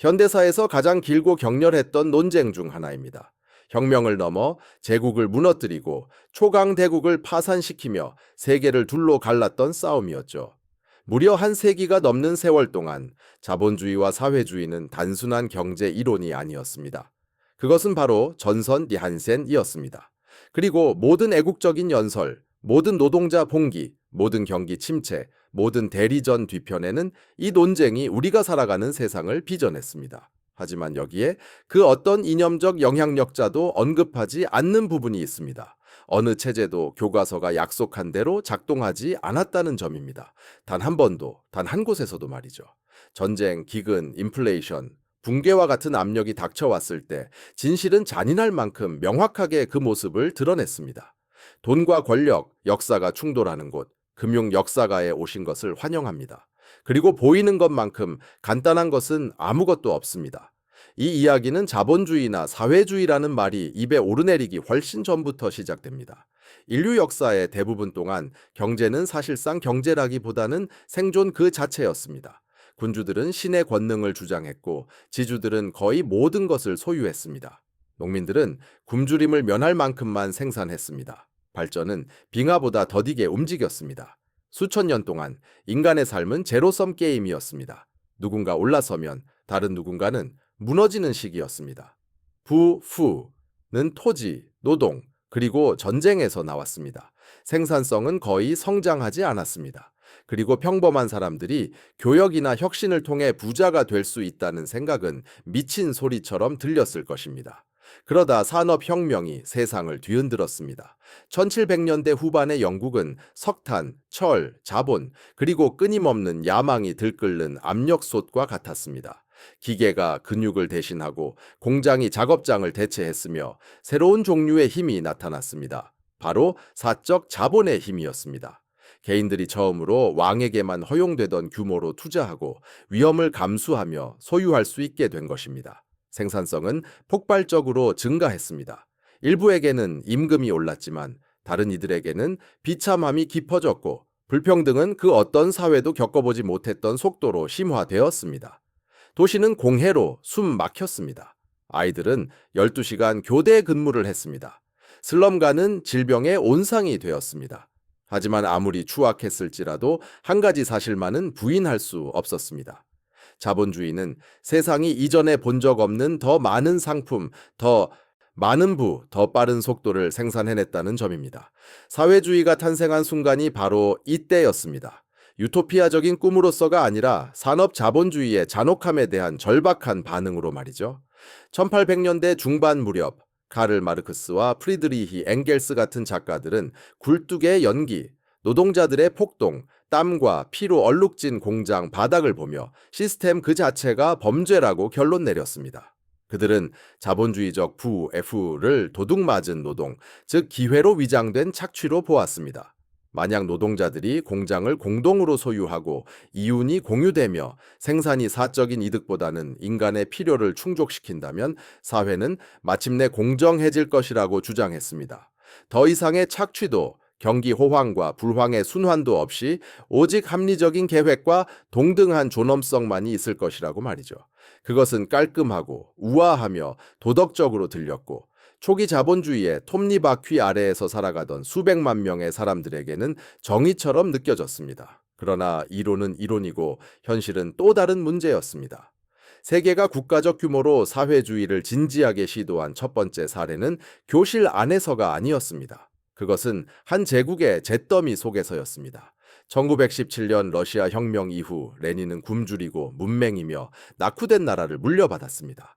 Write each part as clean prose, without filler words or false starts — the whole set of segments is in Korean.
현대사에서 가장 길고 격렬했던 논쟁 중 하나입니다. 혁명을 넘어 제국을 무너뜨리고 초강대국을 파산시키며 세계를 둘로 갈랐던 싸움이었죠. 무려 한 세기가 넘는 세월 동안 자본주의와 사회주의는 단순한 경제 이론이 아니었습니다. 그것은 바로 전선 니한센이었습니다. 그리고 모든 애국적인 연설, 모든 노동자 봉기, 모든 경기 침체, 모든 대리전 뒤편에는 이 논쟁이 우리가 살아가는 세상을 빚어냈습니다. 하지만 여기에 그 어떤 이념적 영향력자도 언급하지 않는 부분이 있습니다. 어느 체제도 교과서가 약속한 대로 작동하지 않았다는 점입니다. 단 한 번도, 단 한 곳에서도 말이죠. 전쟁, 기근, 인플레이션, 붕괴와 같은 압력이 닥쳐왔을 때 진실은 잔인할 만큼 명확하게 그 모습을 드러냈습니다. 돈과 권력, 역사가 충돌하는 곳, 금융 역사가에 오신 것을 환영합니다. 그리고 보이는 것만큼 간단한 것은 아무것도 없습니다. 이 이야기는 자본주의나 사회주의라는 말이 입에 오르내리기 훨씬 전부터 시작됩니다. 인류 역사의 대부분 동안 경제는 사실상 경제라기보다는 생존 그 자체였습니다. 군주들은 신의 권능을 주장했고 지주들은 거의 모든 것을 소유했습니다. 농민들은 굶주림을 면할 만큼만 생산했습니다. 발전은 빙하보다 더디게 움직였습니다. 수천 년 동안 인간의 삶은 제로섬 게임이었습니다. 누군가 올라서면 다른 누군가는 무너지는 시기였습니다. 부푸는 토지, 노동, 그리고 전쟁에서 나왔습니다. 생산성은 거의 성장하지 않았습니다. 그리고 평범한 사람들이 교역이나 혁신을 통해 부자가 될 수 있다는 생각은 미친 소리처럼 들렸을 것입니다. 그러다 산업혁명이 세상을 뒤흔들었습니다. 1700년대 후반의 영국은 석탄, 철, 자본, 그리고 끊임없는 야망이 들끓는 압력솥과 같았습니다. 기계가 근육을 대신하고 공장이 작업장을 대체했으며 새로운 종류의 힘이 나타났습니다. 바로 사적 자본의 힘이었습니다. 개인들이 처음으로 왕에게만 허용되던 규모로 투자하고 위험을 감수하며 소유할 수 있게 된 것입니다. 생산성은 폭발적으로 증가했습니다. 일부에게는 임금이 올랐지만 다른 이들에게는 비참함이 깊어졌고 불평등은 그 어떤 사회도 겪어보지 못했던 속도로 심화되었습니다. 도시는 공해로 숨 막혔습니다. 아이들은 12시간 교대 근무를 했습니다. 슬럼가는 질병의 온상이 되었습니다. 하지만 아무리 추악했을지라도 한 가지 사실만은 부인할 수 없었습니다. 자본주의는 세상이 이전에 본 적 없는 더 많은 상품, 더 많은 더 빠른 속도를 생산해냈다는 점입니다. 사회주의가 탄생한 순간이 바로 이때였습니다. 유토피아적인 꿈으로서가 아니라 산업 자본주의의 잔혹함에 대한 절박한 반응으로 말이죠. 1800년대 중반 무렵 카를 마르크스와 프리드리히 엥겔스 같은 작가들은 굴뚝의 연기, 노동자들의 폭동, 땀과 피로 얼룩진 공장 바닥을 보며 시스템 그 자체가 범죄라고 결론 내렸습니다. 그들은 자본주의적 F를 도둑맞은 노동, 즉 기회로 위장된 착취로 보았습니다. 만약 노동자들이 공장을 공동으로 소유하고 이윤이 공유되며 생산이 사적인 이득보다는 인간의 필요를 충족시킨다면 사회는 마침내 공정해질 것이라고 주장했습니다. 더 이상의 착취도 경기 호황과 불황의 순환도 없이 오직 합리적인 계획과 동등한 존엄성만이 있을 것이라고 말이죠. 그것은 깔끔하고 우아하며 도덕적으로 들렸고 초기 자본주의의 톱니바퀴 아래에서 살아가던 수백만 명의 사람들에게는 정의처럼 느껴졌습니다. 그러나 이론은 이론이고 현실은 또 다른 문제였습니다. 세계가 국가적 규모로 사회주의를 진지하게 시도한 첫 번째 사례는 교실 안에서가 아니었습니다. 그것은 한 제국의 잿더미 속에서였습니다. 1917년 러시아 혁명 이후 레닌은 굶주리고 문맹이며 낙후된 나라를 물려받았습니다.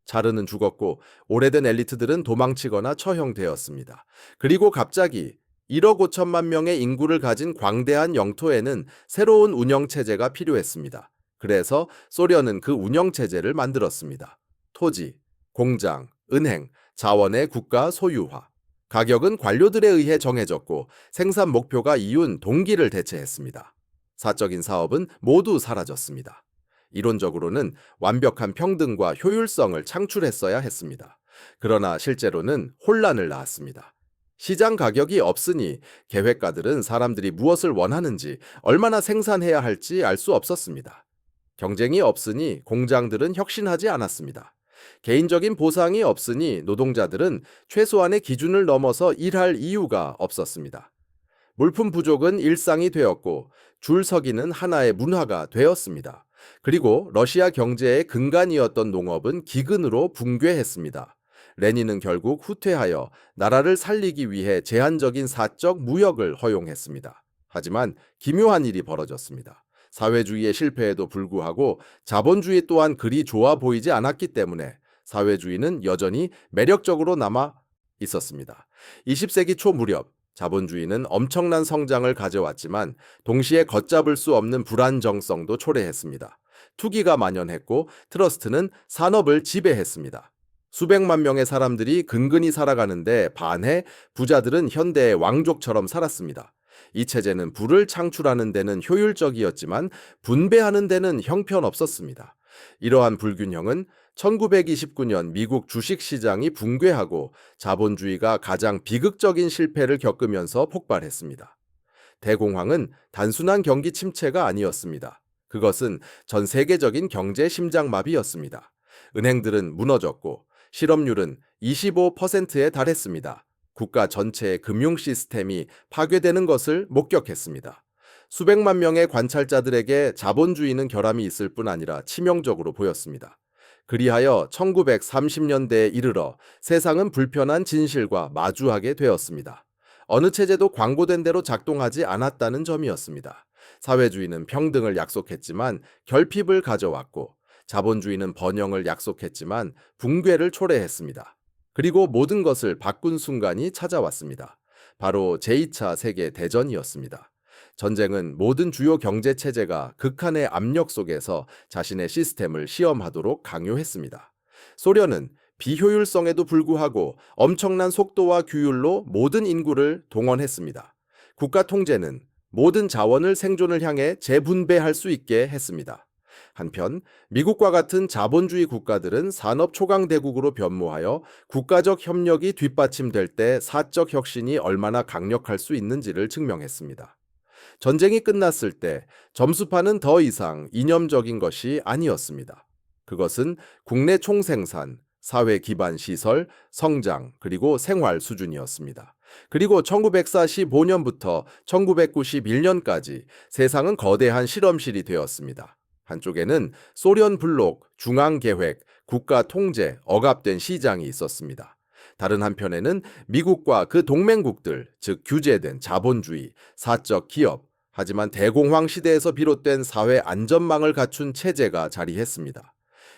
자르는 죽었고 오래된 엘리트들은 도망치거나 처형되었습니다. 그리고 갑자기 1억 5천만 명의 인구를 가진 광대한 영토에는 새로운 운영체제가 필요했습니다. 그래서 소련은 그 운영체제를 만들었습니다. 토지, 공장, 은행, 자원의 국가 소유화. 가격은 관료들에 의해 정해졌고 생산 목표가 이윤, 동기를 대체했습니다. 사적인 사업은 모두 사라졌습니다. 이론적으로는 완벽한 평등과 효율성을 창출했어야 했습니다. 그러나 실제로는 혼란을 낳았습니다. 시장 가격이 없으니 계획가들은 사람들이 무엇을 원하는지, 얼마나 생산해야 할지 알 수 없었습니다. 경쟁이 없으니 공장들은 혁신하지 않았습니다. 개인적인 보상이 없으니 노동자들은 최소한의 기준을 넘어서 일할 이유가 없었습니다. 물품 부족은 일상이 되었고 줄 서기는 하나의 문화가 되었습니다. 그리고 러시아 경제의 근간이었던 농업은 기근으로 붕괴했습니다. 레닌은 결국 후퇴하여 나라를 살리기 위해 제한적인 사적 무역을 허용했습니다. 하지만 기묘한 일이 벌어졌습니다. 사회주의의 실패에도 불구하고 자본주의 또한 그리 좋아 보이지 않았기 때문에 사회주의는 여전히 매력적으로 남아 있었습니다. 20세기 초 무렵 자본주의는 엄청난 성장을 가져왔지만 동시에 걷잡을 수 없는 불안정성도 초래했습니다. 투기가 만연했고 트러스트는 산업을 지배했습니다. 수백만 명의 사람들이 근근히 살아가는데 반해 부자들은 현대의 왕족처럼 살았습니다. 이 체제는 부를 창출하는 데는 효율적이었지만 분배하는 데는 형편없었습니다. 이러한 불균형은 1929년 미국 주식시장이 붕괴하고 자본주의가 가장 비극적인 실패를 겪으면서 폭발했습니다. 대공황은 단순한 경기 침체가 아니었습니다. 그것은 전 세계적인 경제 심장마비였습니다. 은행들은 무너졌고 실업률은 25%에 달했습니다. 국가 전체의 금융 시스템이 파괴되는 것을 목격했습니다. 수백만 명의 관찰자들에게 자본주의는 결함이 있을 뿐 아니라 치명적으로 보였습니다. 그리하여 1930년대에 이르러 세상은 불편한 진실과 마주하게 되었습니다. 어느 체제도 광고된 대로 작동하지 않았다는 점이었습니다. 사회주의는 평등을 약속했지만 결핍을 가져왔고 자본주의는 번영을 약속했지만 붕괴를 초래했습니다. 그리고 모든 것을 바꾼 순간이 찾아왔습니다. 바로 제2차 세계 대전이었습니다. 전쟁은 모든 주요 경제 체제가 극한의 압력 속에서 자신의 시스템을 시험하도록 강요했습니다. 소련은 비효율성에도 불구하고 엄청난 속도와 규율로 모든 인구를 동원했습니다. 국가 통제는 모든 자원을 생존을 향해 재분배할 수 있게 했습니다. 한편 미국과 같은 자본주의 국가들은 산업 초강대국으로 변모하여 국가적 협력이 뒷받침될 때 사적 혁신이 얼마나 강력할 수 있는지를 증명했습니다. 전쟁이 끝났을 때 점수판은 더 이상 이념적인 것이 아니었습니다. 그것은 국내 총생산, 사회 기반 시설, 성장, 그리고 생활 수준이었습니다. 그리고 1945년부터 1991년까지 세상은 거대한 실험실이 되었습니다. 한쪽에는 소련 블록, 중앙계획, 국가 통제, 억압된 시장이 있었습니다. 다른 한편에는 미국과 그 동맹국들, 즉 규제된 자본주의, 사적 기업, 하지만 대공황 시대에서 비롯된 사회 안전망을 갖춘 체제가 자리했습니다.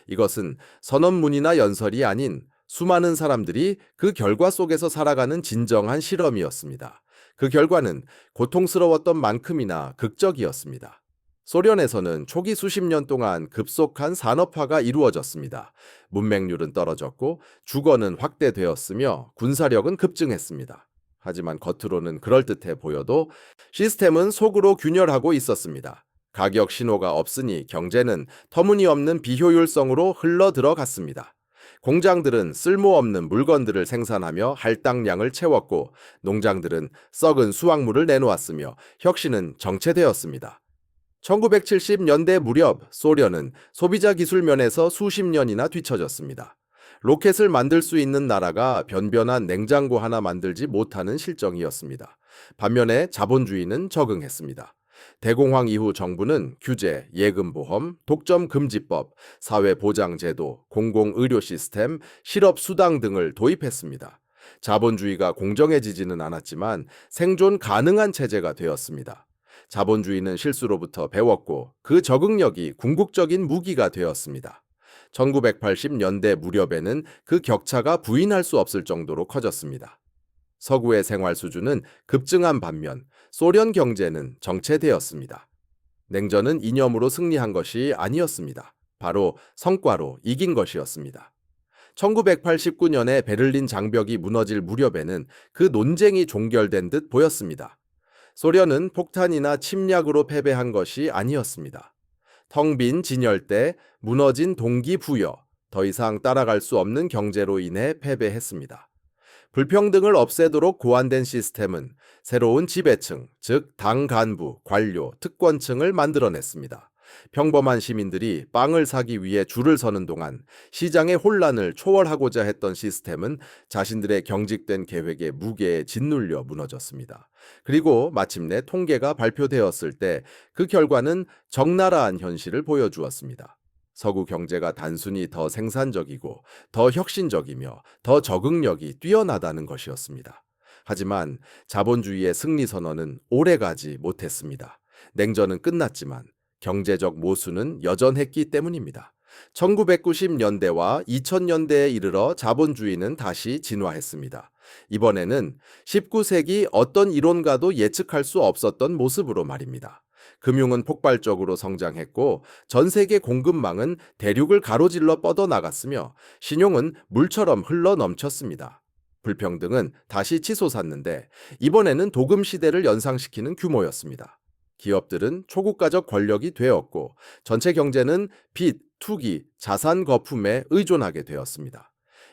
이것은 선언문이나 연설이 아닌 수많은 사람들이 그 결과 속에서 살아가는 진정한 실험이었습니다. 그 결과는 고통스러웠던 만큼이나 극적이었습니다. 소련에서는 초기 수십 년 동안 급속한 산업화가 이루어졌습니다. 문맹률은 떨어졌고 주거는 확대되었으며 군사력은 급증했습니다. 하지만 겉으로는 그럴듯해 보여도 시스템은 속으로 균열하고 있었습니다. 가격 신호가 없으니 경제는 터무니없는 비효율성으로 흘러 들어갔습니다. 공장들은 쓸모없는 물건들을 생산하며 할당량을 채웠고 농장들은 썩은 수확물을 내놓았으며 혁신은 정체되었습니다. 1970년대 무렵 소련은 소비자 기술 면에서 수십 년이나 뒤처졌습니다. 로켓을 만들 수 있는 나라가 변변한 냉장고 하나 만들지 못하는 실정이었습니다. 반면에 자본주의는 적응했습니다. 대공황 이후 정부는 규제, 예금보험, 독점금지법, 사회보장제도, 공공의료 시스템, 실업수당 등을 도입했습니다. 자본주의가 공정해지지는 않았지만 생존 가능한 체제가 되었습니다. 자본주의는 실수로부터 배웠고 그 적응력이 궁극적인 무기가 되었습니다. 1980년대 무렵에는 그 격차가 부인할 수 없을 정도로 커졌습니다. 서구의 생활 수준은 급증한 반면 소련 경제는 정체되었습니다. 냉전은 이념으로 승리한 것이 아니었습니다. 바로 성과로 이긴 것이었습니다. 1989년에 베를린 장벽이 무너질 무렵에는 그 논쟁이 종결된 듯 보였습니다. 소련은 폭탄이나 침략으로 패배한 것이 아니었습니다. 텅 빈 진열대, 무너진 동기부여, 더 이상 따라갈 수 없는 경제로 인해 패배했습니다. 불평등을 없애도록 고안된 시스템은 새로운 지배층, 즉 당 간부, 관료, 특권층을 만들어냈습니다. 평범한 시민들이 빵을 사기 위해 줄을 서는 동안 시장의 혼란을 초월하고자 했던 시스템은 자신들의 경직된 계획의 무게에 짓눌려 무너졌습니다. 그리고 마침내 통계가 발표되었을 때 그 결과는 적나라한 현실을 보여주었습니다. 서구 경제가 단순히 더 생산적이고 더 혁신적이며 더 적응력이 뛰어나다는 것이었습니다. 하지만 자본주의의 승리 선언은 오래가지 못했습니다. 냉전은 끝났지만 경제적 모순은 여전했기 때문입니다. 1990년대와 2000년대에 이르러 자본주의는 다시 진화했습니다. 이번에는 19세기 어떤 이론가도 예측할 수 없었던 모습으로 말입니다. 금융은 폭발적으로 성장했고 전 세계 공급망은 대륙을 가로질러 뻗어나갔으며 신용은 물처럼 흘러 넘쳤습니다. 불평등은 다시 치솟았는데 이번에는 도금 시대를 연상시키는 규모였습니다. 기업들은 초국가적 권력이 되었고 전체 경제는 빚, 투기, 자산 거품에 의존하게 되었습니다.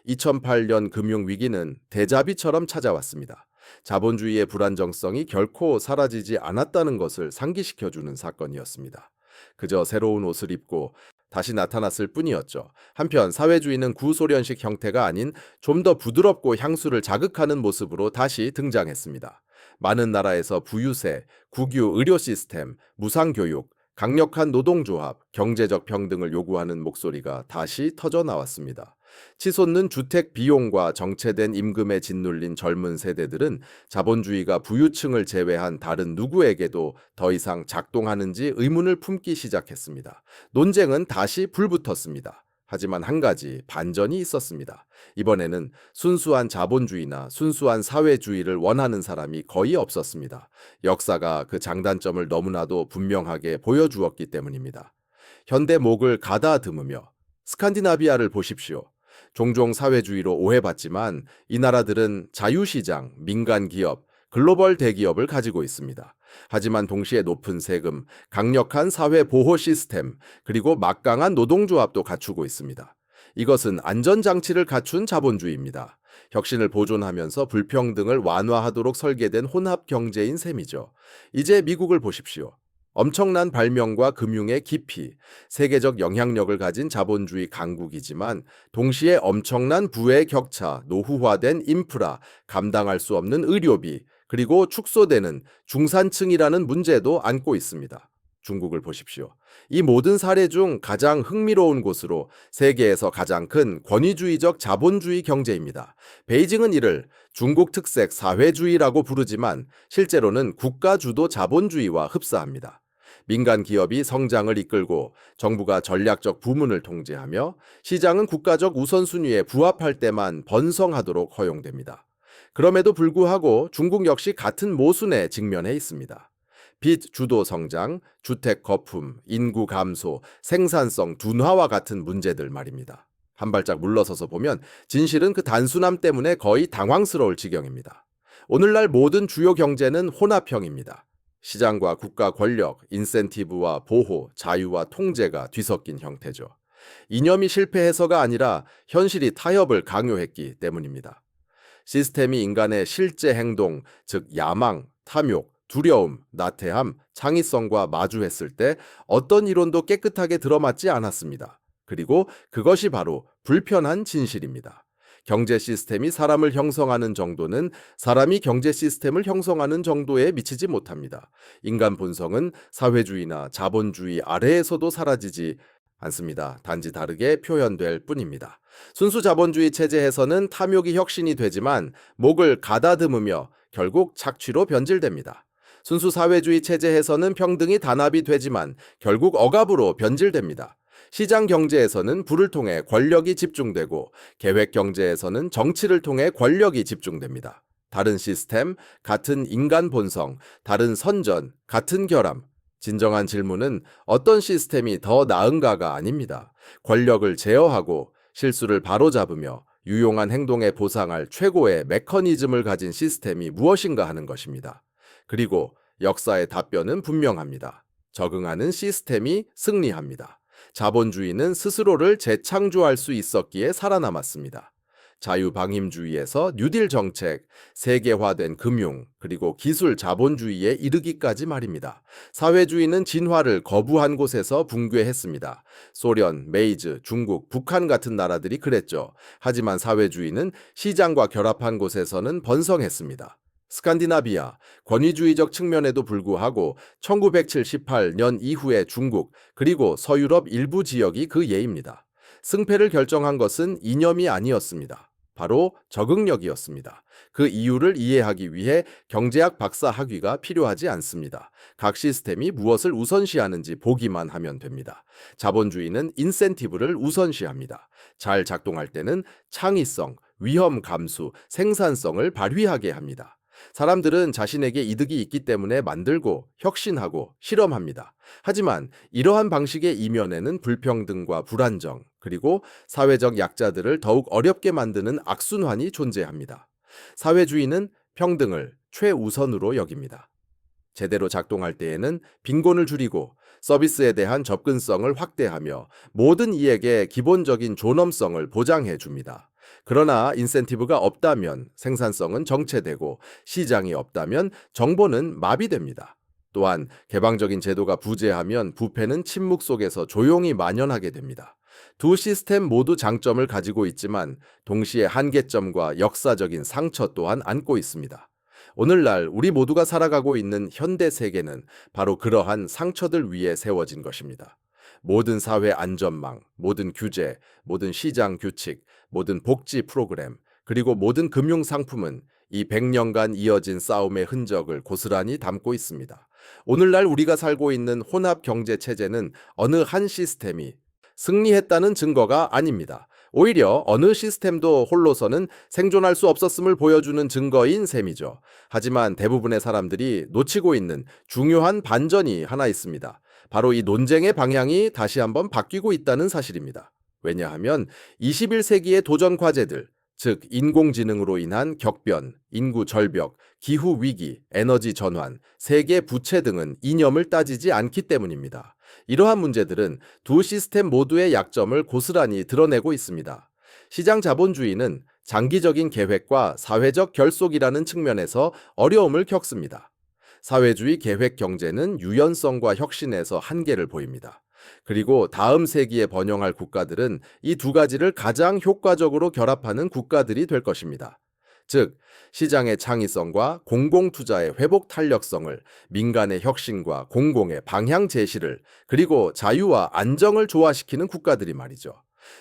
2008년 금융위기는 대자비처럼 찾아왔습니다. 자본주의의 불안정성이 결코 사라지지 않았다는 것을 상기시켜주는 사건이었습니다. 그저 새로운 옷을 입고 다시 나타났을 뿐이었죠. 한편 사회주의는 구소련식 형태가 아닌 좀 더 부드럽고 향수를 자극하는 모습으로 다시 등장했습니다. 많은 나라에서 부유세, 국유 의료 시스템, 무상교육, 강력한 노동조합, 경제적 평등을 요구하는 목소리가 다시 터져 나왔습니다. 치솟는 주택 비용과 정체된 임금에 짓눌린 젊은 세대들은 자본주의가 부유층을 제외한 다른 누구에게도 더 이상 작동하는지 의문을 품기 시작했습니다. 논쟁은 다시 불붙었습니다. 하지만 한 가지 반전이 있었습니다. 이번에는 순수한 자본주의나 순수한 사회주의를 원하는 사람이 거의 없었습니다. 역사가 그 장단점을 너무나도 분명하게 보여주었기 때문입니다. 현대목을 가다듬으며 스칸디나비아를 보십시오. 종종 사회주의로 오해받지만 이 나라들은 자유시장, 민간기업, 글로벌 대기업을 가지고 있습니다. 하지만 동시에 높은 세금, 강력한 사회보호 시스템, 그리고 막강한 노동조합도 갖추고 있습니다. 이것은 안전장치를 갖춘 자본주의입니다. 혁신을 보존하면서 불평등을 완화하도록 설계된 혼합경제인 셈이죠. 이제 미국을 보십시오. 엄청난 발명과 금융의 깊이, 세계적 영향력을 가진 자본주의 강국이지만 동시에 엄청난 부의 격차, 노후화된 인프라, 감당할 수 없는 의료비, 그리고 축소되는 중산층이라는 문제도 안고 있습니다. 중국을 보십시오. 이 모든 사례 중 가장 흥미로운 곳으로 세계에서 가장 큰 권위주의적 자본주의 경제입니다. 베이징은 이를 중국 특색 사회주의라고 부르지만 실제로는 국가주도 자본주의와 흡사합니다. 민간 기업이 성장을 이끌고 정부가 전략적 부문을 통제하며 시장은 국가적 우선순위에 부합할 때만 번성하도록 허용됩니다. 그럼에도 불구하고 중국 역시 같은 모순에 직면해 있습니다. 빚 주도 성장, 주택 거품, 인구 감소, 생산성 둔화와 같은 문제들 말입니다. 한 발짝 물러서서 보면 진실은 그 단순함 때문에 거의 당황스러울 지경입니다. 오늘날 모든 주요 경제는 혼합형입니다. 시장과 국가 권력, 인센티브와 보호, 자유와 통제가 뒤섞인 형태죠. 이념이 실패해서가 아니라 현실이 타협을 강요했기 때문입니다. 시스템이 인간의 실제 행동, 즉 야망, 탐욕, 두려움, 나태함, 창의성과 마주했을 때 어떤 이론도 깨끗하게 들어맞지 않았습니다. 그리고 그것이 바로 불편한 진실입니다. 경제 시스템이 사람을 형성하는 정도는 사람이 경제 시스템을 형성하는 정도에 미치지 못합니다. 인간 본성은 사회주의나 자본주의 아래에서도 사라지지 않습니다. 단지 다르게 표현될 뿐입니다. 순수 자본주의 체제에서는 탐욕이 혁신이 되지만 목을 가다듬으며 결국 착취로 변질됩니다. 순수 사회주의 체제에서는 평등이 단합이 되지만 결국 억압으로 변질됩니다. 시장 경제에서는 부를 통해 권력이 집중되고 계획 경제에서는 정치를 통해 권력이 집중됩니다. 다른 시스템, 같은 인간 본성, 다른 선전, 같은 결함. 진정한 질문은 어떤 시스템이 더 나은가가 아닙니다. 권력을 제어하고 실수를 바로잡으며 유용한 행동에 보상할 최고의 메커니즘을 가진 시스템이 무엇인가 하는 것입니다. 그리고 역사의 답변은 분명합니다. 적응하는 시스템이 승리합니다. 자본주의는 스스로를 재창조할 수 있었기에 살아남았습니다. 자유방임주의에서 뉴딜 정책, 세계화된 금융, 그리고 기술 자본주의에 이르기까지 말입니다. 사회주의는 진화를 거부한 곳에서 붕괴했습니다. 소련, 메이즈, 중국, 북한 같은 나라들이 그랬죠. 하지만 사회주의는 시장과 결합한 곳에서는 번성했습니다. 스칸디나비아, 권위주의적 측면에도 불구하고 1978년 이후의 중국, 그리고 서유럽 일부 지역이 그 예입니다. 승패를 결정한 것은 이념이 아니었습니다. 바로 적응력이었습니다. 그 이유를 이해하기 위해 경제학 박사 학위가 필요하지 않습니다. 각 시스템이 무엇을 우선시하는지 보기만 하면 됩니다. 자본주의는 인센티브를 우선시합니다. 잘 작동할 때는 창의성, 위험 감수, 생산성을 발휘하게 합니다. 사람들은 자신에게 이득이 있기 때문에 만들고 혁신하고 실험합니다. 하지만 이러한 방식의 이면에는 불평등과 불안정, 그리고 사회적 약자들을 더욱 어렵게 만드는 악순환이 존재합니다. 사회주의는 평등을 최우선으로 여깁니다. 제대로 작동할 때에는 빈곤을 줄이고 서비스에 대한 접근성을 확대하며 모든 이에게 기본적인 존엄성을 보장해 줍니다. 그러나 인센티브가 없다면 생산성은 정체되고 시장이 없다면 정보는 마비됩니다. 또한 개방적인 제도가 부재하면 부패는 침묵 속에서 조용히 만연하게 됩니다. 두 시스템 모두 장점을 가지고 있지만 동시에 한계점과 역사적인 상처 또한 안고 있습니다. 오늘날 우리 모두가 살아가고 있는 현대 세계는 바로 그러한 상처들 위에 세워진 것입니다. 모든 사회 안전망, 모든 규제, 모든 시장 규칙, 모든 복지 프로그램, 그리고 모든 금융 상품은 이 100년간 이어진 싸움의 흔적을 고스란히 담고 있습니다. 오늘날 우리가 살고 있는 혼합 경제 체제는 어느 한 시스템이 승리했다는 증거가 아닙니다. 오히려 어느 시스템도 홀로서는 생존할 수 없었음을 보여주는 증거인 셈이죠. 하지만 대부분의 사람들이 놓치고 있는 중요한 반전이 하나 있습니다. 바로 이 논쟁의 방향이 다시 한번 바뀌고 있다는 사실입니다. 왜냐하면 21세기의 도전 과제들, 즉 인공지능으로 인한 격변, 인구 절벽, 기후 위기, 에너지 전환, 세계 부채 등은 이념을 따지지 않기 때문입니다. 이러한 문제들은 두 시스템 모두의 약점을 고스란히 드러내고 있습니다. 시장 자본주의는 장기적인 계획과 사회적 결속이라는 측면에서 어려움을 겪습니다. 사회주의 계획 경제는 유연성과 혁신에서 한계를 보입니다. 그리고 다음 세기에 번영할 국가들은 이 두 가지를 가장 효과적으로 결합하는 국가들이 될 것입니다. 즉, 시장의 창의성과 공공투자의 회복 탄력성을, 민간의 혁신과 공공의 방향 제시를, 그리고 자유와 안정을 조화시키는 국가들이 말이죠.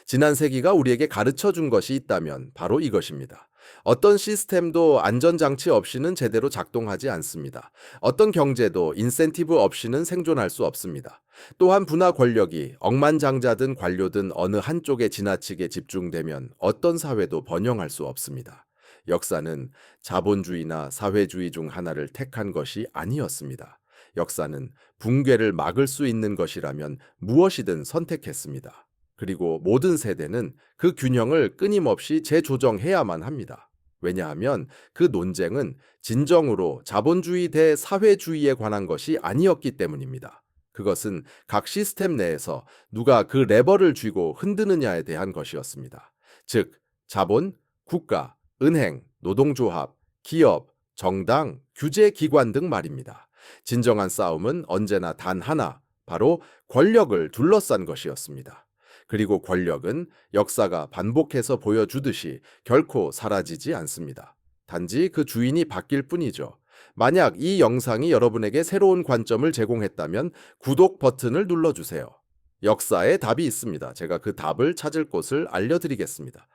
지난 세기가 우리에게 가르쳐 준 것이 있다면 바로 이것입니다. 어떤 시스템도 안전장치 없이는 제대로 작동하지 않습니다. 어떤 경제도 인센티브 없이는 생존할 수 없습니다. 또한 분화 권력이 억만장자든 관료든 어느 한쪽에 지나치게 집중되면 어떤 사회도 번영할 수 없습니다. 역사는 자본주의나 사회주의 중 하나를 택한 것이 아니었습니다. 역사는 붕괴를 막을 수 있는 것이라면 무엇이든 선택했습니다. 그리고 모든 세대는 그 균형을 끊임없이 재조정해야만 합니다. 왜냐하면 그 논쟁은 진정으로 자본주의 대 사회주의에 관한 것이 아니었기 때문입니다. 그것은 각 시스템 내에서 누가 그 레버를 쥐고 흔드느냐에 대한 것이었습니다. 즉, 자본, 국가, 은행, 노동조합, 기업, 정당, 규제기관 등 말입니다. 진정한 싸움은 언제나 단 하나, 바로 권력을 둘러싼 것이었습니다. 그리고 권력은 역사가 반복해서 보여주듯이 결코 사라지지 않습니다. 단지 그 주인이 바뀔 뿐이죠. 만약 이 영상이 여러분에게 새로운 관점을 제공했다면 구독 버튼을 눌러주세요. 역사에 답이 있습니다. 제가 그 답을 찾을 곳을 알려드리겠습니다.